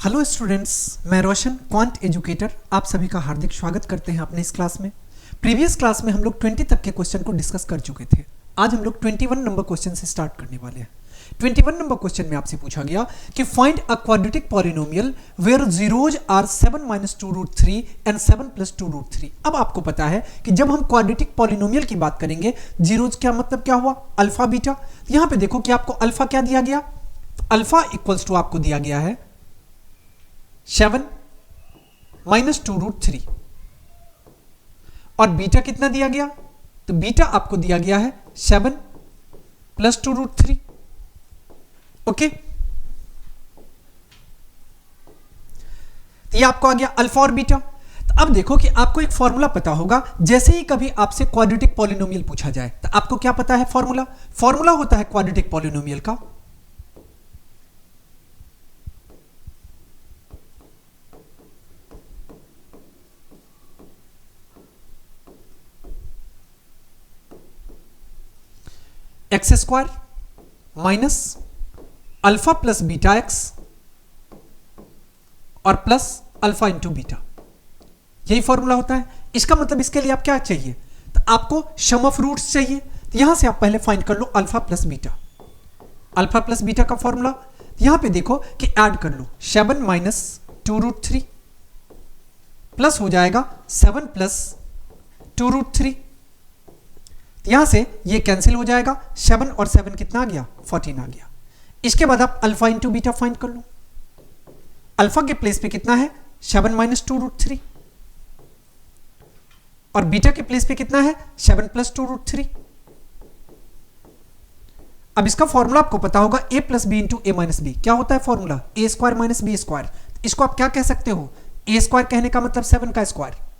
Hello students, मैं रोशन quant educator आप सभी का हार्दिक स्वागत करते हैं अपने इस क्लास में। प्रीवियस क्लास में हम लोग 20 तक के क्वेश्चन को डिस्कस कर चुके थे। आज हम लोग 21 नंबर क्वेश्चन से स्टार्ट करने वाले हैं। 21 नंबर क्वेश्चन में आपसे पूछा गया कि find a quadratic polynomial where zeros are 7 - 2√3 and 7 + 2√3। अब आपको पता है कि जब हम क्वाड्रेटिक पॉलिनोमियल की बात करेंगे, जीरोज क्या मतलब क्या हुआ, अल्फा बीटा। यहां पे देखो कि आपको अल्फा क्या दिया गया, अल्फा इक्वल्स टू आपको दिया गया है 7 - 2√3 और बीटा कितना दिया गया, तो बीटा आपको दिया गया है 7 + 2√3। ओके, ये आपको आ गया अल्फा और बीटा। तो अब देखो कि आपको एक फॉर्मूला पता होगा, जैसे ही कभी आपसे क्वाड्रेटिक पॉलिनोमियल पूछा जाए तो आपको क्या पता है, फॉर्मूला होता है क्वाड्रेटिक पॉलिनोमियल का x² minus alpha plus beta x और प्लस अल्फा इंटू बीटा। यही फॉर्मूला होता है। इसका मतलब इसके लिए आप क्या चाहिए, तो आपको सम ऑफ रूट्स चाहिए। तो यहां से आप पहले फाइंड कर लो alpha plus beta. Alpha plus beta का फॉर्मूला यहां पे देखो कि ऐड कर लो 7 - 2√3 प्लस हो जाएगा 7 + 2√3। यहां से ये कैंसिल हो जाएगा, 7 और 7 कितना आ गया, 14 आ गया। इसके बाद आप अल्फा इंटू बीटा फाइंड कर लो। अल्फा के प्लेस पे कितना है, 7 - 2√3 और बीटा के प्लेस पे कितना है, 7 + 2√3। अब इसका फॉर्मूला आपको पता होगा a + b × a - b। क्या होता है फॉर्मूला, a² - b²। इसको आप क्या कह सकते हो, a² कहने का मतलब 7 का स्क्वायर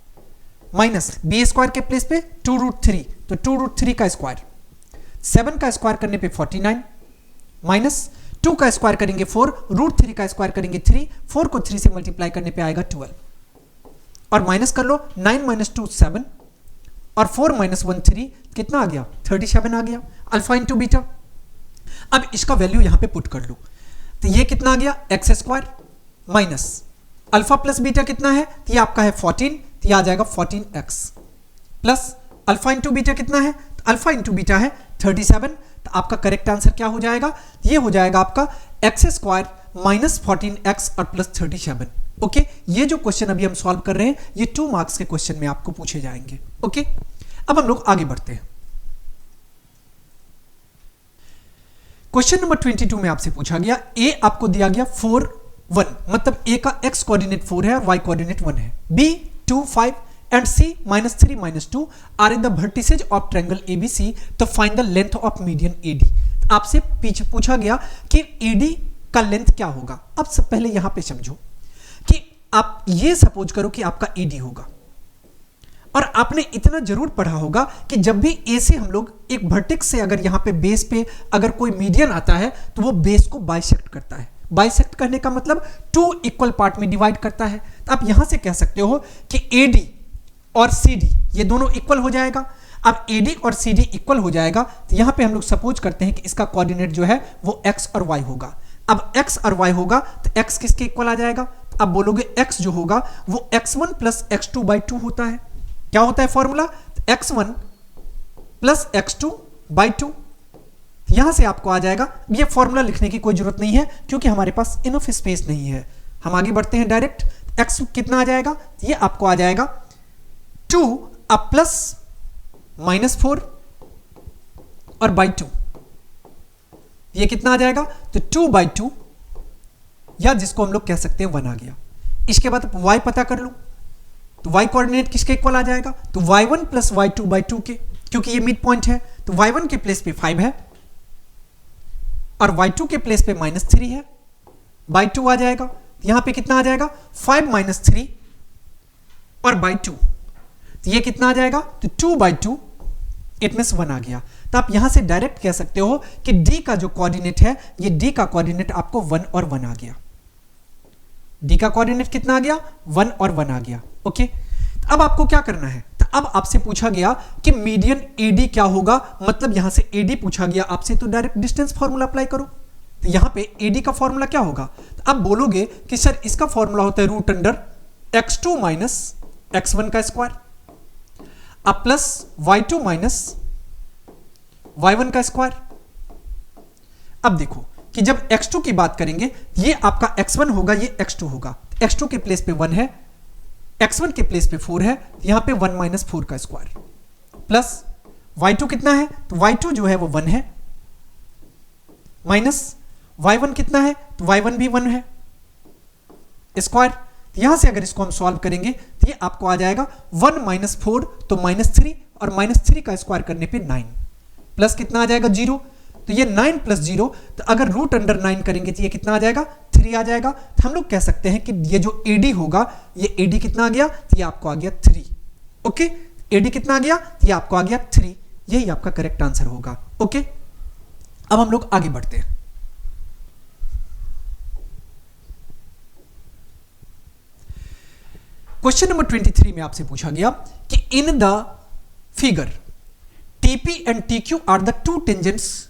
माइनस b² के प्लेस पे 2√3, तो 2√3 का स्क्वायर, 7 का स्क्वायर करने पे 49 माइनस 2 का स्क्वायर करेंगे 4, √3 का स्क्वायर करेंगे 3, 4 को 3 से मल्टीप्लाई करने पे आएगा 12 और माइनस कर लो 9 - 2 7 और 4 - 1 3, कितना आ गया, 37 आ गया। Alpha into beta. अब इसका वैल्यू यहां पे पुट कर लो, तो ये कितना आ गया, x² minus alpha plus beta कितना है, तो ये आपका है 14, तो ये आ जाएगा 14x plus alpha into beta कितना है, तो अल्फा इंटू बीटा है 37। तो आपका करेक्ट आंसर क्या हो जाएगा, ये हो जाएगा आपका x² माइनस 14x और प्लस 37। ओके, ये जो क्वेश्चन अभी हम सॉल्व कर रहे हैं ये 2 मार्क्स के क्वेश्चन में आपको पूछे जाएंगे। ओके, अब हम लोग आगे बढ़ते हैं। क्वेश्चन नंबर 22 में आपसे पूछा गया, a आपको दिया गया 4 1, मतलब a का x कोऑर्डिनेट 4 है और y कोऑर्डिनेट 1 है, b 2 5 and c -3 - 2 are in the vertices of triangle ABC, तो find the length of median AD। आपसे पीछे पूछा गया कि AD का लेंथ क्या होगा। अब सब पहले यहां पे समझो कि आप ये सपोज करो कि आपका AD होगा और आपने इतना जरूर पढ़ा होगा कि जब भी A से हम लोग एक वर्टेक्स से अगर यहां पे बेस पे अगर कोई मीडियन आता है तो वो बेस को बाइसेक्ट करता है। बाइसेक्ट करने का मतलब 2 इक्वल पार्ट में डिवाइड करता है। तो आप यहां से कह सकते हो कि AD और CD ये दोनों इक्वल हो जाएगा। अब AD और CD इक्वल हो जाएगा तो यहां पे हम लोग सपोज करते हैं कि इसका कोऑर्डिनेट जो है वो x और y होगा। अब x और y होगा तो x किसके इक्वल आ जाएगा, अब बोलोगे x जो होगा वो x1 + x2/2 होता है। क्या होता है फॉर्मूला, x1 + x2/2। यहां से आपको आ जाएगा, ये फॉर्मूला लिखने की कोई जरूरत नहीं है क्योंकि हमारे पास इनफ स्पेस नहीं है। हम आगे बढ़ते हैं डायरेक्ट। x कितना आ जाएगा, ये आपको आ जाएगा 2 अब प्लस -4 और /2, ये कितना आ जाएगा, तो 2/2 या जिसको हम लोग कह सकते हैं 1 आ गया। इसके बाद y पता कर लो, तो y कोऑर्डिनेट किसके इक्वल आ जाएगा, तो y1 + y2/2 के, क्योंकि ये मिड पॉइंट है तो y1 के प्लेस पे 5 है और y2 के प्लेस पे -3 है, /2 आ जाएगा। यहां पे कितना आ जाएगा, 5 - 3 और /2, तो ये कितना आ जाएगा, तो 2/2, इट मींस 1 आ गया। तो आप यहां से डायरेक्ट कह सकते हो कि d का जो कोऑर्डिनेट है, ये d का कोऑर्डिनेट आपको 1 और 1 आ गया। d का कोऑर्डिनेट कितना आ गया, 1 और 1 आ गया। ओके, अब आपको क्या करना है, तो अब आपसे पूछा गया कि मीडियन AD क्या होगा, मतलब यहां से AD पूछा गया आपसे, तो डायरेक्ट डिस्टेंस फॉर्मूला अप्लाई करो। तो यहां पे AD का फॉर्मूला क्या होगा? तो अब बोलोगे कि सर इसका फॉर्मूला होता है root under x2 minus x1 का स्क्वायर अब प्लस y2 माइनस y1 का स्क्वायर। अब देखो कि जब x2 की बात करेंगे, ये आपका x1 होगा, ये x2 होगा। x2 के प्लेस पे 1 है, x1 के प्लेस पे 4 है, यहां पे 1 माइनस 4 का स्क्वायर प्लस y2 कितना है? तो y2 जो है वो 1 है, माइनस y1 कितना है? तो y1 भी 1 है स्क्वायर। यहां से अगर इसको हम सॉल्व करेंगे तो ये आपको आ जाएगा 1 माइनस 4 तो माइनस 3 और माइनस 3 का स्क्वायर करने पे 9 प्लस कितना आ जाएगा 0। तो ये 9 प्लस 0, तो अगर रूट अंडर 9 करेंगे तो ये कितना आ जाएगा? 3 आ जाएगा। तो हम लोग कह सकते हैं कि ये जो AD होगा, ये AD कितना आ गया? तो ये आपको आ गया 3। ओके, AD कितना आ गया? तो ये आपको आ गया 3। यही आपका करेक्ट आंसर होगा। ओके, अब हम लोग आगे बढ़ते हैं। क्वेश्चन नंबर 23 में आपसे पूछा गया कि in the figure TP and TQ are the two tangents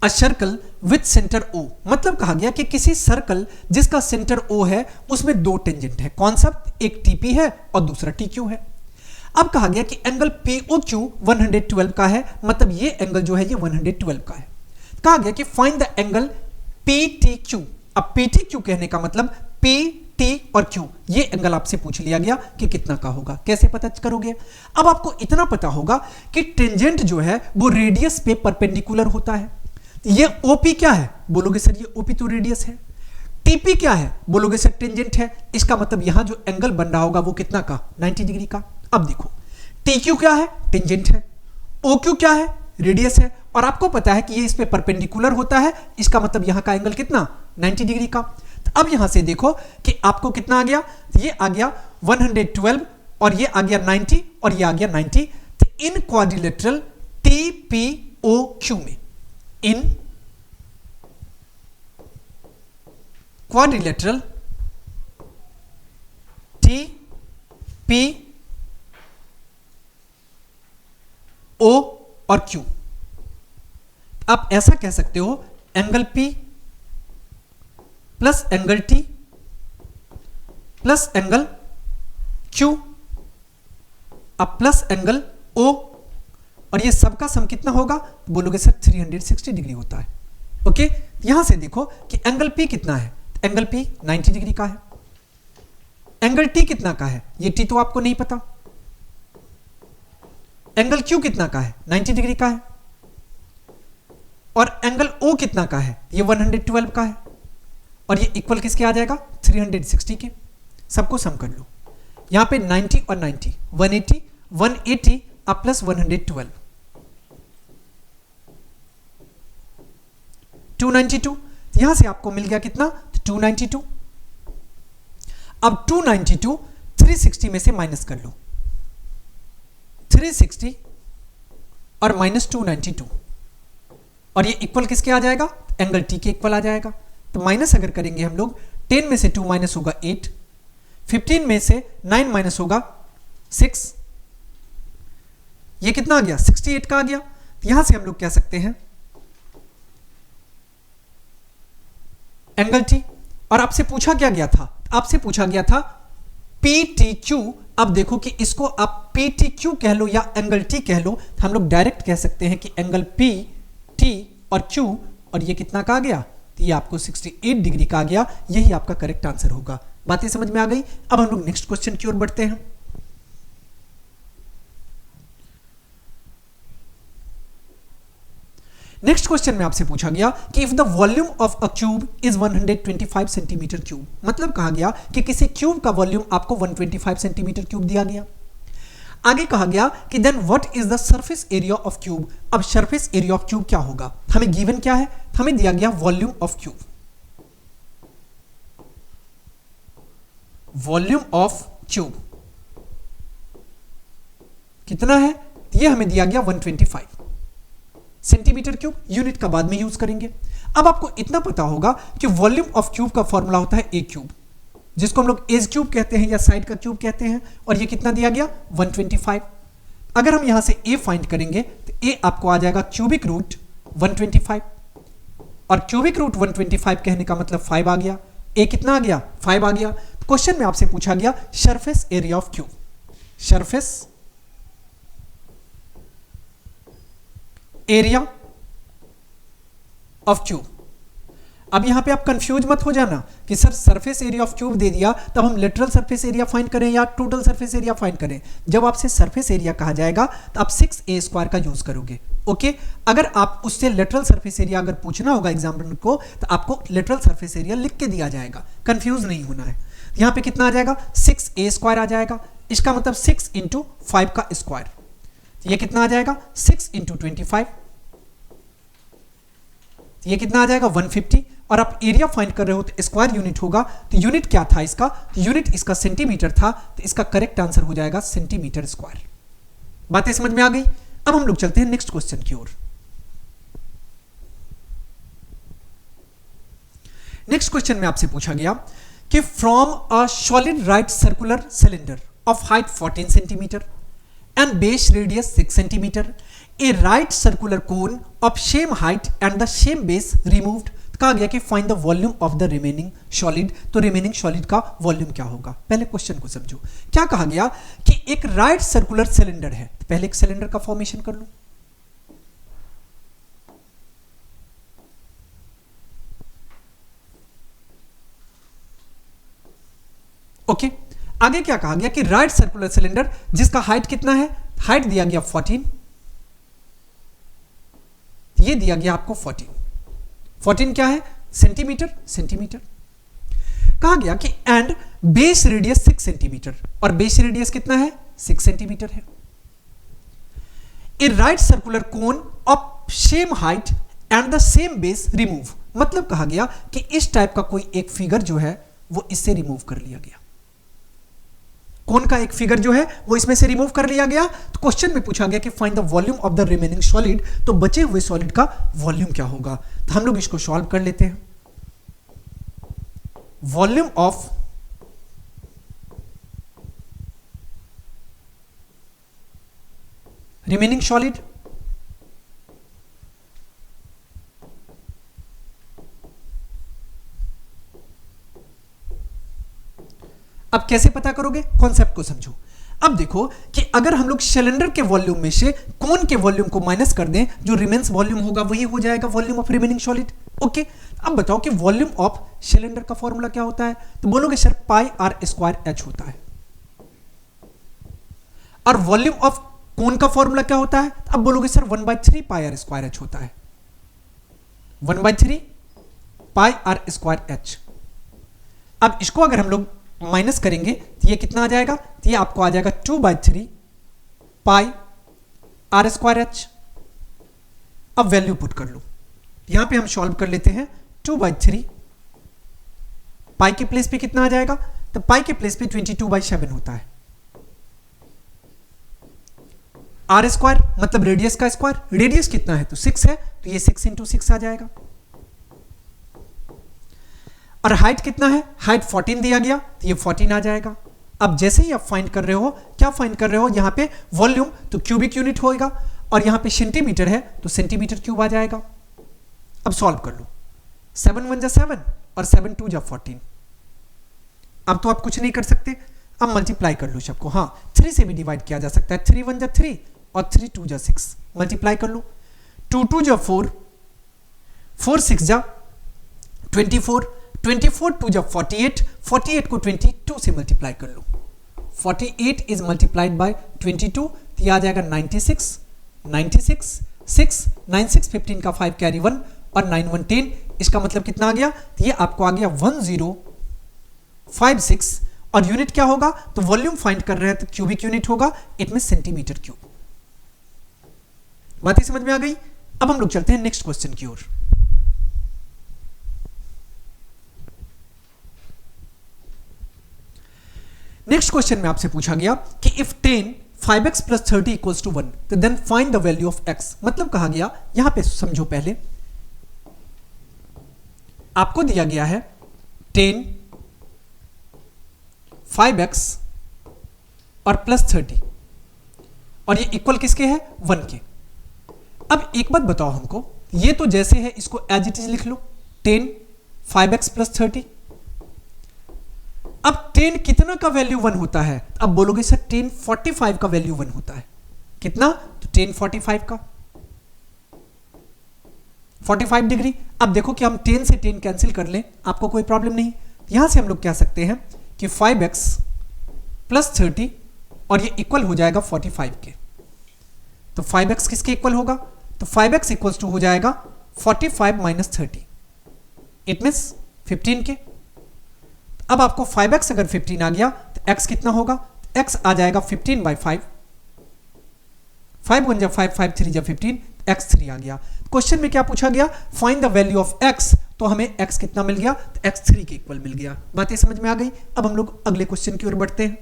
a circle with centre O। मतलब कहा गया कि किसी सर्कल जिसका सेंटर O है उसमें दो टेंजेंट है। कौन सा? एक TP है और दूसरा TQ है। अब कहा गया कि एंगल POQ 112 का है, मतलब ये एंगल जो है ये 112 का है। कहा गया कि फाइंड द एंगल PTQ। अब PTQ कहने का मतलब PT और Q, ये एंगल आपसे पूछ लिया गया कि कितना का होगा। कैसे पता करोगे? अब आपको इतना पता होगा कि टेंजेंट जो है वो रेडियस पे परपेंडिकुलर होता है। ये OP क्या है? बोलोगे सर ये OP तो रेडियस है। TP क्या है? बोलोगे सर टेंजेंट है। इसका मतलब यहां जो एंगल बन रहा होगा वो कितना का? 90 डिग्री का। अब देखो TQ क्या है? टेंजेंट है। OQ क्या है? रेडियस है। और आपको पता है कि ये इस पे परपेंडिकुलर होता है, इसका मतलब यहां का एंगल कितना? 90 डिग्री का। तो अब यहां से देखो कि आपको कितना आ गया? तो ये आ गया 112 और ये आ गया 90 और ये आ गया 90। तो इन क्वाड्रिलेटरल TPOQ में, इन क्वाड्रिलेटरल TPO और Q, आप ऐसा कह सकते हो angle P plus angle T plus angle Q अब प्लस एंगल O, और ये सबका सम कितना होगा? बोलोगे सर 360 डिग्री होता है। ओके, यहां से देखो कि एंगल P कितना है? एंगल P 90 डिग्री का है। एंगल T कितना का है? ये T तो आपको नहीं पता। एंगल Q कितना का है? 90 डिग्री का है। और एंगल O कितना का है? ये 112 का है। और ये इक्वल किसके आ जाएगा? 360 के। सबको सम कर लो। यहां पे 90 और 90 180 180 अब प्लस 112 292। यहां से आपको मिल गया कितना? 292। अब 292 360 में से माइनस कर लो, 360 और माइनस 292, और ये इक्वल किसके आ जाएगा? एंगल T के इक्वल आ जाएगा। तो माइनस अगर करेंगे हम लोग, 10 में से 2 माइनस होगा 8, 15 में से 9 माइनस होगा 6, ये कितना आ गया? 68 का आ गया। यहां से हम लोग कह सकते हैं एंगल T। और आपसे पूछा क्या गया था? आपसे पूछा गया था PTQ। अब देखो कि इसको आप PTQ कह लो या एंगल T कह लो, तो हम लोग डायरेक्ट कह सकते हैं कि एंगल P T और Q, और ये कितना का आ गया? तो ये आपको 68 डिग्री का आ गया। यही आपका करेक्ट आंसर होगा। बातें समझ में आ गई? अब हम लोग नेक्स्ट क्वेश्चन की ओर बढ़ते हैं। नेक्स्ट क्वेश्चन में आपसे पूछा गया कि if the volume of a cube is 125 centimetre cube. मतलब कहा गया कि किसी क्यूब का वॉल्यूम आपको 125 सेंटीमीटर क्यूब दिया गया। आगे कहा गया कि then what is the surface area of cube. अब सरफेस एरिया ऑफ क्यूब क्या होगा? हमें गिवन क्या है? हमें दिया गया volume of cube. Volume of cube कितना है? ये हमें दिया गया 125 सेंटीमीटर क्यूब। यूनिट का बाद में यूज करेंगे। अब आपको इतना पता होगा कि वॉल्यूम ऑफ क्यूब का फॉर्मूला होता है ए क्यूब, जिसको हम लोग एज क्यूब कहते हैं या साइड का क्यूब कहते हैं। और ये कितना दिया गया? 125। अगर हम यहां से ए फाइंड करेंगे तो ए आपको आ जाएगा क्यूबिक रूट 125। और क्यूबिक रूट 125 कहने का मतलब 5 आ गया। ए कितना आ गया? 5 आ गया। क्वेश्चन में आपसे पूछा गया surface area of cube, surface area of cube. अब यहां पे आप कंफ्यूज मत हो जाना कि sir surface area of cube दे दिया तब हम लेटरल सरफेस एरिया फाइंड करें या टोटल सरफेस एरिया फाइंड करें। जब आपसे सरफेस एरिया कहा जाएगा तो आप 6a² का यूज करोगे। ओके, अगर आप उससे लेटरल सरफेस एरिया अगर पूछना होगा एग्जामिनर को तो आपको लेटरल सरफेस एरिया लिख के दिया जाएगा, कंफ्यूज नहीं होना है। यहां पे कितना आ जाएगा? 6a² आ जाएगा। इसका मतलब 6 × 5 का स्क्वायर, ये कितना आ जाएगा? 6 × 25, ये कितना आ जाएगा? 150। और आप एरिया फाइंड कर रहे हो तो स्क्वायर यूनिट होगा, तो यूनिट क्या था इसका? तो यूनिट इसका सेंटीमीटर था, तो इसका करेक्ट आंसर हो जाएगा सेंटीमीटर स्क्वायर। बातें समझ में आ गई? अब हम लोग चलते हैं नेक्स्ट क्वेश्चन की ओर। नेक्स्ट क्वेश्चन में आपसे पूछा गया कि from a solid right circular cylinder of height 14 centimetre and base radius 6 cm, a right circular cone of same height and the same base removed। कहा गया कि find the volume of the remaining solid. तो remaining solid का volume क्या होगा? पहले question को समझो। क्या कहा गया कि एक राइट सर्कुलर सिलेंडर है, तो पहले एक सिलेंडर का फॉर्मेशन कर लो। ओके, आगे क्या कहा गया कि राइट सर्कुलर सिलेंडर जिसका हाइट कितना है? हाइट दिया गया 14, ये दिया गया आपको 14 क्या है? सेंटीमीटर। सेंटीमीटर कहा गया कि एंड बेस रेडियस 6 सेंटीमीटर, और बेस रेडियस कितना है? 6 सेंटीमीटर है। A right circular cone of same height and the same base remove, मतलब कहा गया कि इस टाइप का कोई एक फिगर जो है वो इससे रिमूव कर लिया गया। कोन का एक फिगर जो है वो इसमें से रिमूव कर लिया गया। तो क्वेश्चन में पूछा गया कि find the volume of the remaining solid, तो बचे हुए सॉलिड का वॉल्यूम क्या होगा? तो हम लोग इसको सॉल्व कर लेते हैं। वॉल्यूम ऑफ रिमेनिंग सॉलिड अब कैसे पता करोगे? कॉन्सेप्ट को समझो। अब देखो कि अगर हम लोग सिलेंडर के वॉल्यूम में से कोन के वॉल्यूम को माइनस कर दें, जो रिमेन्स वॉल्यूम होगा वही हो जाएगा volume of remaining solid. Okay, अब बताओ कि वॉल्यूम ऑफ सिलेंडर का फॉर्मूला क्या होता है? तो बोलोगे सर πr² होता है। और वॉल्यूम ऑफ कोन का फॉर्मूला क्या होता है? अब बोलोगे सर 1/3 πr² होता है। 1/3 πr²h। अब इसको अगर हम लोग माइनस करेंगे तो ये कितना आ जाएगा? तो ये आपको आ जाएगा 2/3 πr²h। अब वैल्यू पुट कर लो, यहां पे हम सॉल्व कर लेते हैं। 2/3 पाई के प्लेस पे कितना आ जाएगा? तो पाई के प्लेस पे 22/7 होता है। r² मतलब रेडियस का स्क्वायर, रेडियस कितना है? तो 6 है, तो ये 6 × 6 आ जाएगा। और हाइट कितना है? हाइट 14 दिया गया, तो ये 14 आ जाएगा। अब जैसे ही आप फाइंड कर रहे हो, क्या फाइंड कर रहे हो? यहां पे वॉल्यूम तो क्यूबिक यूनिट होगा, और यहां पे सेंटीमीटर है तो सेंटीमीटर क्यूब आ जाएगा। अब सॉल्व कर लो। 7 × 1 = 7 और 7 × 2 = 14। अब तो आप कुछ नहीं कर सकते, अब मल्टीप्लाई कर लो सबको। हाँ, 3 से भी डिवाइड किया जा सकता है। 3 × 1 = 3 और 3 × 2 = 6। मल्टीप्लाई कर लो। 2 × 2 = 4, 4 × 6 = 24, 24 × 2 = 48, 48 को 22 से मल्टीप्लाई कर लो। 48 इज मल्टीप्लाइड बाय 22, तो यह आ जाएगा 96, 96, 6, 9 6 15 का 5 कैरी 1 और 9 1 10। इसका मतलब कितना आ गया? तो ये आपको आ गया 1056। और यूनिट क्या होगा? तो वॉल्यूम फाइंड कर रहे हैं तो क्यूबिक यूनिट होगा, इट में सेंटीमीटर क्यूब। बात ही समझ में आ गई? अब हम लोग चलते हैं नेक्स्ट क्वेश्चन की ओर। नेक्स्ट क्वेश्चन में आपसे पूछा गया कि इफ 10 5x + 30 = 1, तो then find the value of x। मतलब कहा गया, यहां पे समझो, पहले आपको दिया गया है 10 5x और +30, और ये इक्वल किसके है? 1 के। अब एक बात बताओ हमको ये तो जैसे है इसको एज इट इज लिख लो, 10 5x प्लस 30। अब 10 कितना का वैल्यू 1 होता है? अब बोलोगे सर 10 45 का वैल्यू 1 होता है। कितना? तो 10 45 का 45 डिग्री। अब देखो कि हम 10 से 10 कैंसिल कर लें, आपको कोई प्रॉब्लम नहीं। यहां से हम लोग कह सकते हैं कि 5x प्लस 30 और ये इक्वल हो जाएगा 45 के। तो 5x किसके इक्वल होगा? तो 5x इक्वल्स टू हो जाएगा 45 माइनस 30, इट मीन्स 15 के। अब आपको 5x अगर 15 आ गया तो x कितना होगा? x आ जाएगा 15 बाई 5, 5 1 जब 5 5 3 जब 15, x 3 आ गया। क्वेश्चन में क्या पूछा गया? Find the value of x, तो हमें x कितना मिल गया? तो x 3 के इक्वल मिल गया। बातें समझ में आ गई? अब हम लोग अगले क्वेश्चन की ओर बढ़ते हैं।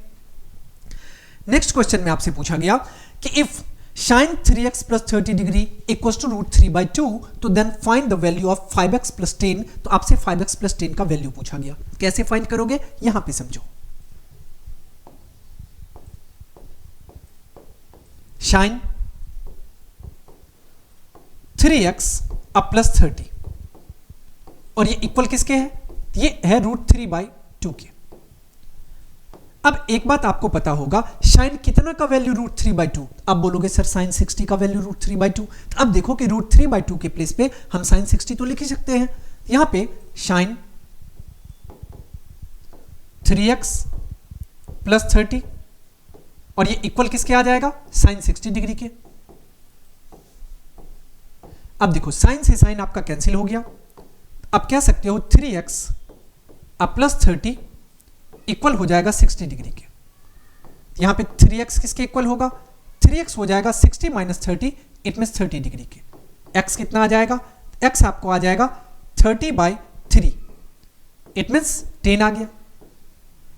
नेक्स्ट क्वेश्चन में आपसे पूछा गया कि if sin 3x plus 30 degree equals to root 3 by 2, तो then find the value of 5x plus 10। तो आपसे 5x प्लस 10 का वैल्यू पूछा गया, कैसे फाइंड करोगे यहां पे समझो। sin 3x अब प्लस 30 और ये इक्वल किसके है? ये है रूट 3 बाई 2 के। अब एक बात आपको पता होगा, साइन कितना का वैल्यू रूट 3 बाई 2? अब बोलोगे सर साइन 60 का वैल्यू रूट 3 बाई 2। तो अब देखो कि रूट 3 बाई 2 के प्लेस पे हम साइन 60 तो लिख ही सकते हैं। यहां पे साइन 3x प्लस 30 और ये इक्वल किसके आ जाएगा? साइन 60 डिग्री के। अब देखो साइन से साइन आपका कैंसिल हो गया। अब कह सकते हो 3x अब प्लस 30 इक्वल हो जाएगा 60 डिग्री के। यहां पे 3x किसके इक्वल होगा? 3x हो जाएगा 60 माइनस 30, इट मीन्स 30 डिग्री के। x कितना आ जाएगा? x आपको आ जाएगा 30 बाई 3, इट मीन्स 10 आ गया।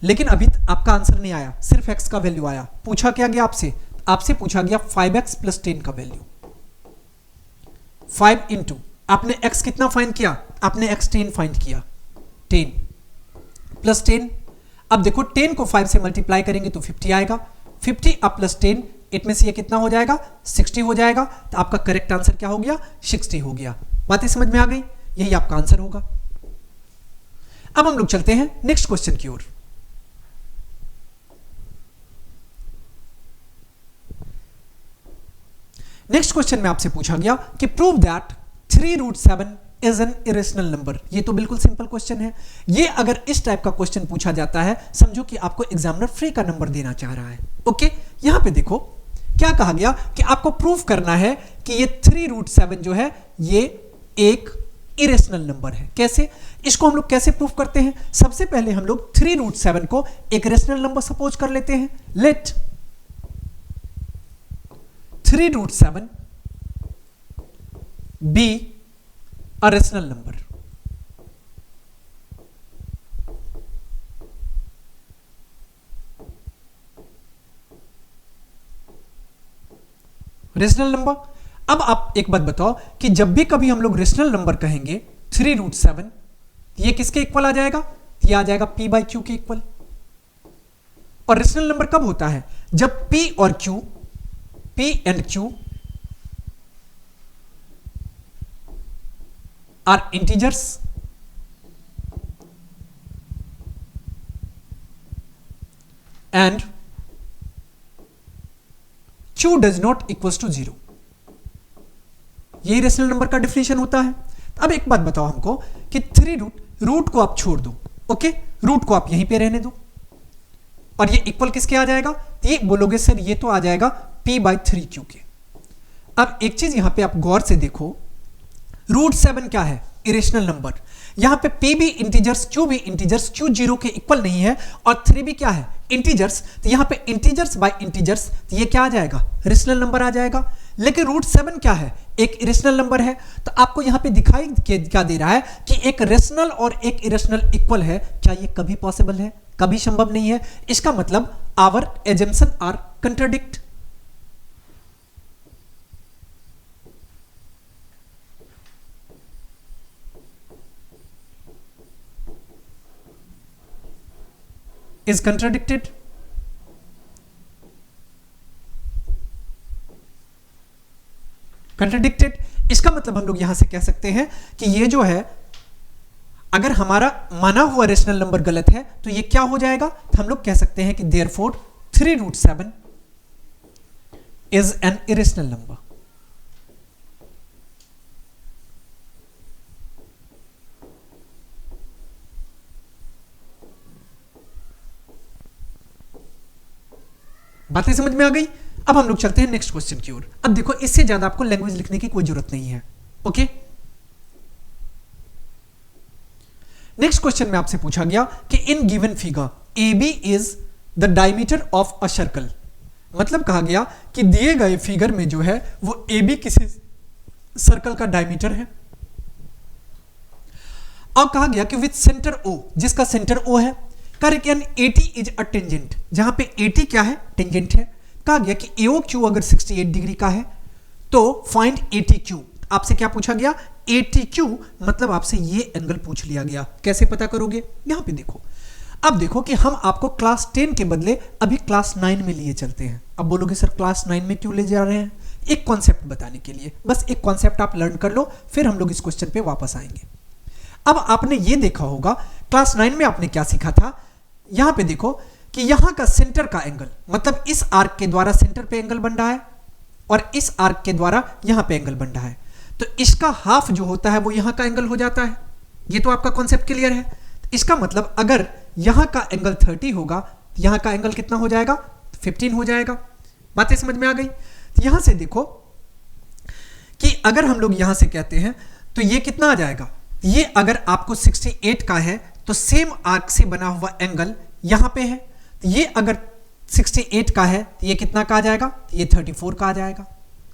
लेकिन अभी आपका आंसर नहीं आया, सिर्फ x का वैल्यू आया। पूछा क्या गया आपसे? आपसे पूछा गया 5x प्लस 10 का वैल्यू। 5 इंटू आपने x कितना फाइंड किया? आपने x 10 फाइंड किया, 10 प्लस 10। अब देखो 10 को 5 से मल्टीप्लाई करेंगे तो 50 आएगा। 50 अब प्लस 10, इट मींस ये कितना हो जाएगा? 60 हो जाएगा। तो आपका करेक्ट आंसर क्या हो गया? 60 हो गया। बातें समझ में आ गई? यही आपका आंसर होगा। अब हम लोग चलते हैं नेक्स्ट क्वेश्चन की ओर। नेक्स्ट क्वेश्चन में आपसे पूछा गया कि prove that 3 root 7 is an irrational number. ये तो बिल्कुल सिंपल क्वेश्चन है। ये अगर इस टाइप का क्वेश्चन पूछा जाता है, समझो कि आपको एग्जामिनर फ्री का नंबर देना चाह रहा है। ओके, यहां पे देखो क्या कहा गया कि आपको प्रूफ करना है कि ये 3 रूट 7 जो है ये एक इरेशनल नंबर है। कैसे? इसको हम लोग कैसे प्रूफ करते हैं? सबसे पहले हम लोग 3 रूट 7 को एक रेशनल नंबर सपोज कर लेते हैं। Let 3 root 7 be a rational number। Rational number. अब आप एक बात बताओ कि जब भी कभी हम लोग रेशनल नंबर कहेंगे 3 रूट 7, ये किसके इक्वल आ जाएगा? ये आ जाएगा p बाई क्यू के इक्वल। और रेशनल नंबर कब होता है? जब p और q, p and q are integers and q does not equals to 0। यही रेशनल नंबर का डिफिनेशन होता है। अब एक बात बताओ हमको कि 3 रूट को आप छोड़ दो, ओके, रूट को आप यहीं पे रहने दो और ये इक्वल किसके आ जाएगा? ये बोलोगे सर ये तो आ जाएगा p बाई 3q के। अब एक चीज यहां पे आप गौर से देखो, रूट 7 क्या है? Irrational number. यहां पे p भी इंटीजर्स, q भी इंटीजर्स, q 0 के इक्वल नहीं है और 3 भी क्या है? इंटीजर्स। तो यहां पे इंटीजर्स बाय इंटीजर्स, तो ये क्या आ जाएगा? रेशनल नंबर आ जाएगा। लेकिन रूट 7 क्या है? एक इरेशनल नंबर है। तो आपको यहां पे दिखाई क्या दे रहा है कि एक रेशनल और एक इरेशनल इक्वल है। क्या ये कभी पॉसिबल है? कभी संभव नहीं है। इसका मतलब our assumption are contradict. is contradicted। इसका मतलब हम लोग यहां से कह सकते हैं कि ये जो है, अगर हमारा माना हुआ रेशनल नंबर गलत है तो ये क्या हो जाएगा, तो हम लोग कह सकते हैं कि therefore 3√7 is an irrational number. बातें समझ में आ गई। अब हम लोग चलते हैं नेक्स्ट क्वेश्चन की ओर। अब देखो, इससे ज्यादा आपको लैंग्वेज लिखने की कोई जरूरत नहीं है। ओके, नेक्स्ट क्वेश्चन में आपसे पूछा गया कि in given figure A B is the diameter of a circle. मतलब कहा गया कि दिए गए फिगर में जो है वो ए बी किसी सर्कल का डायमीटर है, और कहा गया कि विथ सेंटर ओ, जिसका सेंटर ओ है, correct, and AT is a tangent, जहां पे एटी क्या है, टेंजेंट है। कहा गया कि एओ क्यू अगर 68 डिग्री का है तो फाइंड एटी क्यू। आपसे क्या पूछा गया, एटी क्यू, मतलब आपसे ये एंगल पूछ लिया गया। कैसे पता करोगे, यहां पे देखो। अब देखो कि हम आपको क्लास 10 के बदले अभी क्लास 9 में लिए चलते हैं। अब बोलोगे सर क्लास 9 में क्यों ले जा रहे हैं, एक कॉन्सेप्ट बताने के लिए, बस एक कॉन्सेप्ट आप लर्न कर लो, फिर हम लोग इस क्वेश्चन पे वापस आएंगे। अब आपने ये देखा होगा क्लास 9 में आपने क्या सीखा था, यहां पे देखो कि यहां का सेंटर का एंगल, मतलब इस आर्क के द्वारा सेंटर पे एंगल बन रहा है और इस आर्क के द्वारा यहां पे एंगल बन रहा है, तो इसका हाफ जो होता है वो यहां का एंगल हो जाता है। ये तो आपका कॉन्सेप्ट क्लियर है। इसका मतलब अगर यहां का एंगल 30 होगा तो यहां का एंगल कितना हो जाएगा, 15 हो जाएगा। बातें समझ में आ गई। तो यहां से देखो कि अगर हम लोग यहां से कहते हैं तो ये कितना आ जाएगा, ये अगर आपको 68 का है तो सेम आर्क से बना हुआ एंगल यहां पे है, तो ये अगर 68 का है तो ये कितना का आ जाएगा, तो ये 34 का आ जाएगा।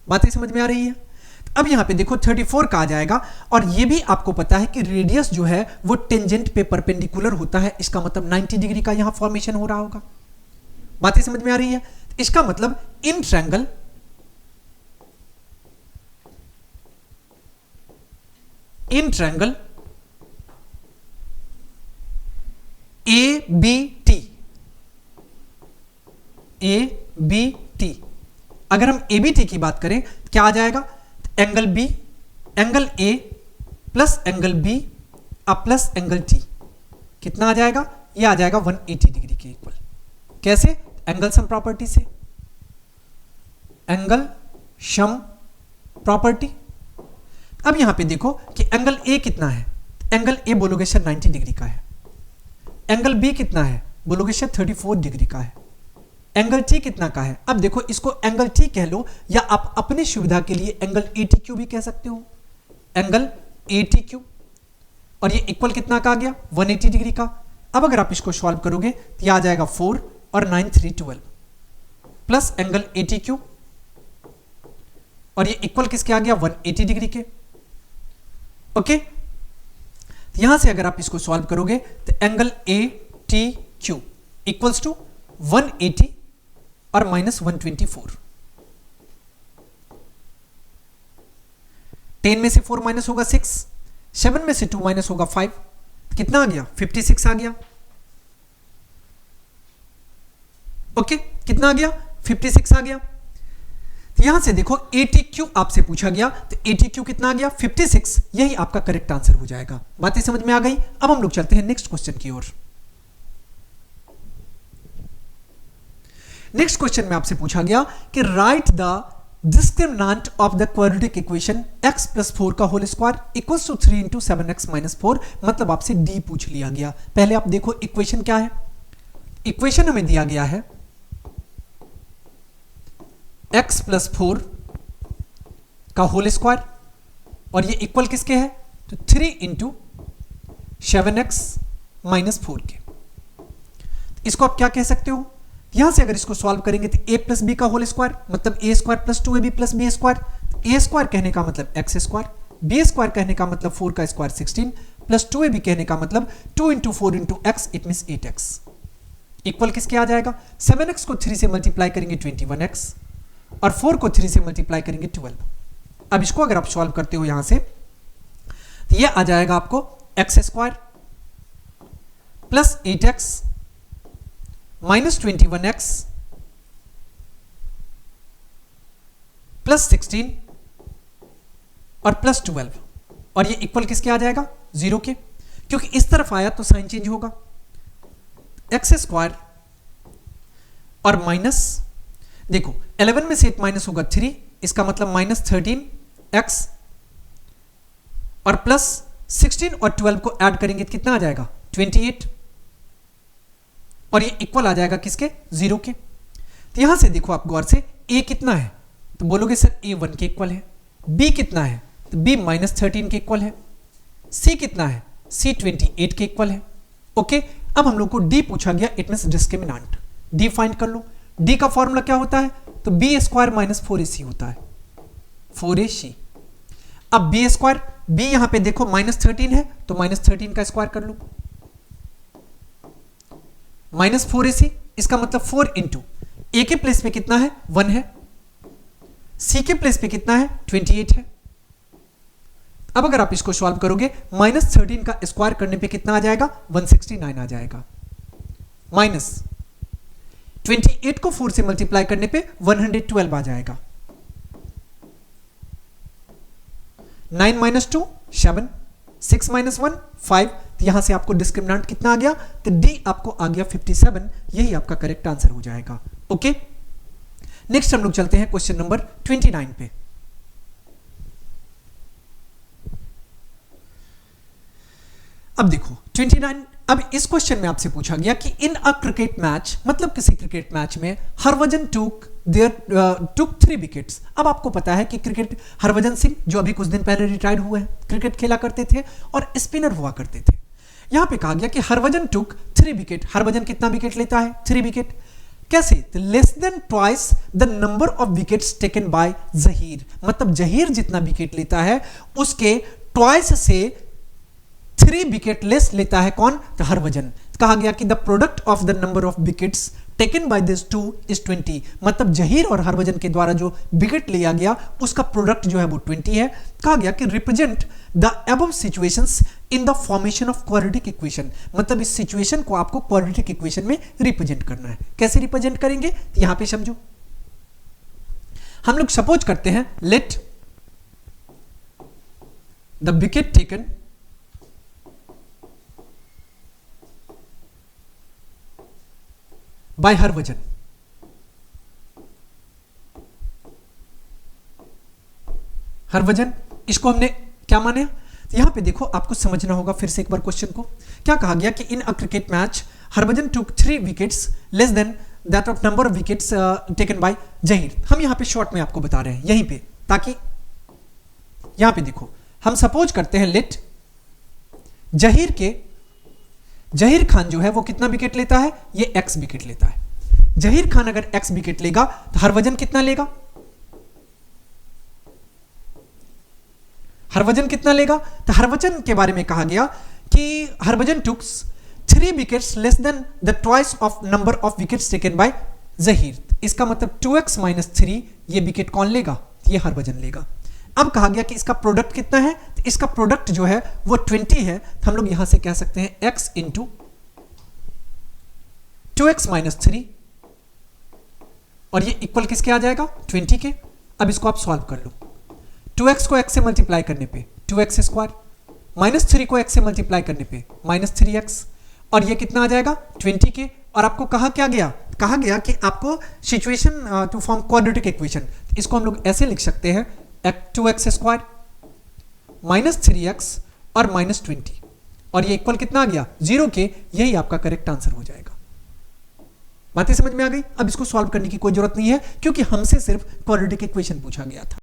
बातें समझ में आ रही है। अब यहां पे देखो 34 का आ जाएगा, और ये भी आपको पता है कि रेडियस जो है वो टेंजेंट पे परपेंडिकुलर होता है, इसका मतलब 90 डिग्री का यहां फॉर्मेशन हो रहा होगा। बातें समझ में आ रही है। इसका मतलब इन ट्रायंगल ए बी टी, अगर हम ए बी टी की बात करें तो क्या आ जाएगा, angle B, angle A plus angle B plus angle T, कितना आ जाएगा, ये आ जाएगा 180 डिग्री के इक्वल। कैसे, एंगल सम प्रॉपर्टी से, एंगल सम प्रॉपर्टी। अब यहां पे देखो कि एंगल ए कितना है, एंगल ए बोलोगे सर 90 डिग्री का है, एंगल बी कितना है, बोलोगे सर 34 डिग्री का है, एंगल टी कितना का है। अब देखो इसको एंगल टी कह लो, या आप अपनी सुविधा के लिए एंगल एटी क्यू भी कह सकते हो, एंगल एटी क्यू, और ये इक्वल कितना का आ गया, 180 डिग्री का। अब अगर आप इसको सॉल्व करोगे तो ये आ जाएगा 4 और 9 3 12 प्लस एंगल एटी क्यू, और ये इक्वल किसके आ गया, 180 डिग्री के। ओके, यहां से अगर आप इसको सॉल्व करोगे तो angle A T Q equals to 180 और माइनस 124। 10 में से 4 माइनस होगा 6, 7 में से 2 माइनस होगा 5, कितना आ गया, 56 आ गया। ओके, कितना आ गया, 56 आ गया। तो यहां से देखो ATQ आपसे पूछा गया, तो ATQ कितना आ गया, 56, यही आपका करेक्ट आंसर हो जाएगा। बातें समझ में आ गई। अब हम लोग चलते हैं नेक्स्ट क्वेश्चन की ओर। नेक्स्ट क्वेश्चन में आपसे पूछा गया कि write the discriminant of the quadratic equation x plus 4 का whole square equals to 3 into 7x minus 4, मतलब आपसे d पूछ लिया गया। पहले आप देखो इक्वेशन क्या है, इक्वेशन हमें दिया गया है x प्लस 4 का होल स्क्वायर, और ये इक्वल किसके है, तो 3 इंटू 7x माइनस 4 के। इसको आप क्या कह सकते हो, यहां से अगर इसको सॉल्व करेंगे तो a प्लस बी का होल स्क्वायर मतलब a square plus 2ab plus b square. a square कहने का मतलब x स्क्वायर, b स्क्वायर कहने का मतलब 4 का स्क्वायर 16 प्लस 2ab कहने का मतलब 2 into 4 into x, it mean 8x equal किसके आ जाएगा, 7x को 3 से मल्टीप्लाई करेंगे 21x और 4 को 3 से मल्टीप्लाई करेंगे 12। अब इसको अगर आप सॉल्व करते हो यहां से तो ये आ जाएगा आपको x square plus 8x minus 21x plus 16 और प्लस 12 और ये इक्वल किसके आ जाएगा 0 के, क्योंकि इस तरफ आया तो साइन चेंज होगा। एक्स स्क्वायर और माइनस, देखो 11 में से 8 माइनस होगा 3, इसका मतलब माइनस 13x और प्लस 16 और 12 को ऐड करेंगे तो कितना आ जाएगा 28 और ये इक्वल आ जाएगा किसके 0 के। तो यहां से देखो आप गौर से a कितना है तो बोलोगे सर a 1 के इक्वल है, b कितना है तो b माइनस 13 के इक्वल है, c कितना है c 28 के इक्वल है। ओके, अब हम लोग को d पूछा गया, it means discriminant. d find कर लो। d का फॉर्मूला क्या होता है तो b स्क्वायर माइनस 4ac होता है, 4ac। अब b स्क्वायर, b यहां पे देखो माइनस 13 है तो माइनस 13 का स्क्वायर कर लो, माइनस 4ac, इसका मतलब 4 इंटू a के प्लेस पे कितना है 1 है, c के प्लेस पे कितना है 28 है। अब अगर आप इसको सॉल्व करोगे माइनस 13 का स्क्वायर करने पे कितना आ जाएगा 169 आ जाएगा, माइनस 28 को 4 से मल्टीप्लाई करने पे 112 आ जाएगा, 9 माइनस 2 7, 6 माइनस 1 5। तो यहां से आपको डिस्क्रिमिनेंट कितना आ गया तो d आपको आ गया 57, यही आपका करेक्ट आंसर हो जाएगा। ओके, नेक्स्ट हम लोग चलते हैं क्वेश्चन नंबर 29 पे। अब देखो 29, अब इस क्वेश्चन में आपसे पूछा गया कि इन अ क्रिकेट मैच, मतलब किसी क्रिकेट मैच में हरभजन टुक 3 विकेट्स। अब आपको पता है कि क्रिकेट हरभजन सिंह जो अभी कुछ दिन पहले रिटायर्ड हुए हैं, क्रिकेट खेला करते थे और स्पिनर हुआ करते थे। यहां पे कहा गया कि हरभजन टुक 3 विकेट, हरभजन कितना विकेट लेता है 3 विकेट, कैसे तो less than twice the number of wickets taken by Zaheer, मतलब जहीर जितना विकेट लेता है उसके ट्वाइस से 3 विकेट लेस लेता है कौन तो हरभजन। कहा गया कि the product of the number of wickets taken by this two is 20, मतलब जहीर और हरभजन के द्वारा जो विकेट लिया गया उसका प्रोडक्ट जो है वो 20 है। कहा गया कि represent the above situations in the formation of quadratic equation, मतलब इस सिचुएशन को आपको क्वाड्रेटिक इक्वेशन में रिप्रेजेंट करना है। कैसे रिप्रेजेंट करेंगे तो यहां पे समझो, हम लोग सपोज करते हैं let the wicket taken by Harbhajan, Harbhajan इसको हमने क्या माने, यहां पे देखो आपको समझना होगा फिर से एक बार क्वेश्चन को। क्या कहा गया कि in a cricket match Harbhajan took 3 wickets less than that of number of wickets taken by Zaheer. हम यहां पे शॉर्ट में आपको बता रहे हैं यहीं पे, ताकि यहां पे देखो हम सपोज करते हैं लेट जहीर खान जो है वो कितना विकेट लेता है, ये x विकेट लेता है। जहीर खान अगर x विकेट लेगा तो हरभजन कितना लेगा, हरभजन कितना लेगा तो हरभजन के बारे में कहा गया कि Harbhajan took 3 wickets less then the twice of number of wickets taken by Zaheer. इसका मतलब 2x माइनस 3 ये विकेट कौन लेगा, ये हरभजन लेगा। अब कहा गया कि इसका प्रोडक्ट कितना है तो इसका प्रोडक्ट जो है वो 20 है, तो हम लोग यहां से कह सकते हैं x इंटू 2x माइनस 3 और ये इक्वल किसके आ जाएगा 20 के। अब इसको आप सॉल्व कर लो, 2x को x से मल्टीप्लाई करने पे 2x स्क्वायर, माइनस 3 को x से मल्टीप्लाई करने पे माइनस 3x और ये कितना आ जाएगा 20 के। और आपको कहा क्या गया, कहा गया कि आपको situation to form quadratic equation, इसको हम लोग ऐसे लिख सकते हैं 2x स्क्वायर माइनस 3x और माइनस 20 और ये इक्वल कितना आ गया 0 के। यही आपका करेक्ट आंसर हो जाएगा। बातें समझ में आ गई। अब इसको सॉल्व करने की कोई जरूरत नहीं है क्योंकि हमसे सिर्फ क्वाड्रेटिक इक्वेशन पूछा गया था।